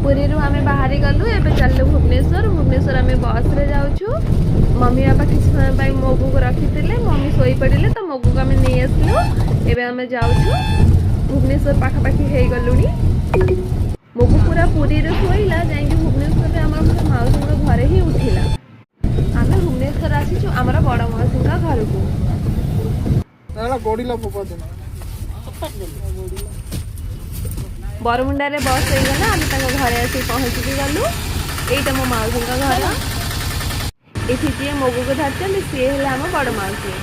पुरी आम बाहरी गलु एवं चलू भुवनेश्वर भुवनेश्वर आम बस रे जाऊँ मम्मी बापा किसी समय मोगू को रखी मम्मी शोई पड़े तो मोगू को आम नहीं आसलु एवं आम जाऊँ भुवनेश्वर पाखापाखि हो गलु मोगू पूरा पुरी शोला जा भुवनेश्वर आम मौसी घरे ही उठिला आम भुवनेश्वर आसीचु आमर बड़ मौसी घर को बरमुंडारे बस हो गला आम घरे आसी पहुँचिकी गलु यहीटा मो मौसी घर ये जी मोगू को धरते सी है आम बड़ मौसी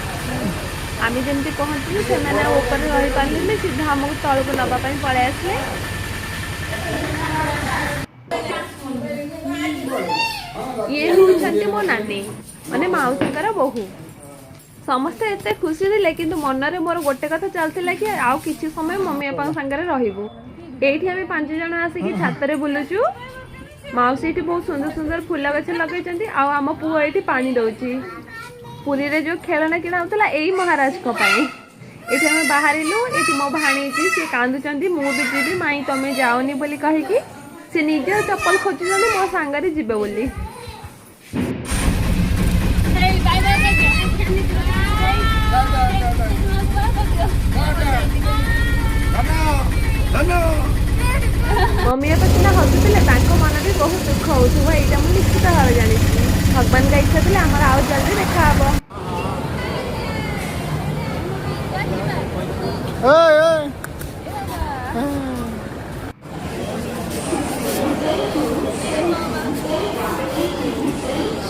आम जमी पहुँचलु से रही पारे सीधा आमको तौक नापी पलि आसे ये हूँ मो नानी माने मौसी बहु समस्ते एते खुशी थे कि मनरे मोर गोटे कथा चलता कि आउ किसी समय मम्मी बापा सागर रही ये आम 5 जन आसिक छाତରେ बुलुचु मौसी ये बहुत सुंदर सुंदर फूल गछ लगे आम पुओ ये पानी दौची पुरी रे जो खेलना किଣା होता यही महाराज को ये आम बाहरिलु ये मो भाणी सी कांदुचंदी मु भी जीवी माई तमें जाओनी बोली कहीकि सी निजे चप्पल खोजुंट मो सांगरे जीवे बोली मम्मी बापा सीना हसुले मन भी बहुत दुख होगा यहाँ मुझे निश्चित भाव जानी भगवान का इच्छा थे आम आउ जल्दी देखा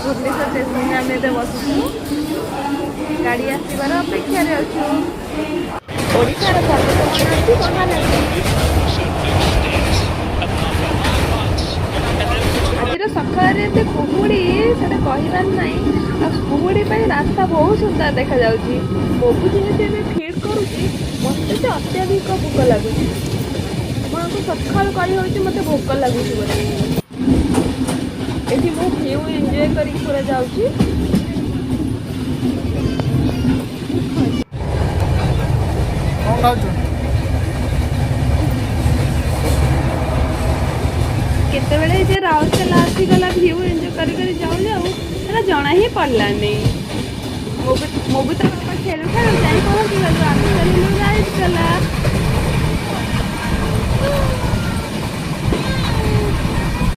भुवनेश्वर स्टेशन आम बसु गाड़ी आसबार अपेक्षा अच्छु ओडिशार पर्वत महानदी आज सकाल कुहुड़ी से कहबार ना कुहुड़ी रास्ता बहुत सुंदर देखा मोगू जेहेतु फिड करुच्ची मत से अत्याधिक भोक लगुच सकाल कही मत भोक लगुच ये मो भ्यू एंजॉय कर पूरा जाऊँगी केतबेले जे राउरकेला आसीगला भ्यू एंजॉय कर जाऊँ जाऊँ जना ही पड़लानी मोबू तो खेल जाए पहुँची गलु आम चलू राइट कला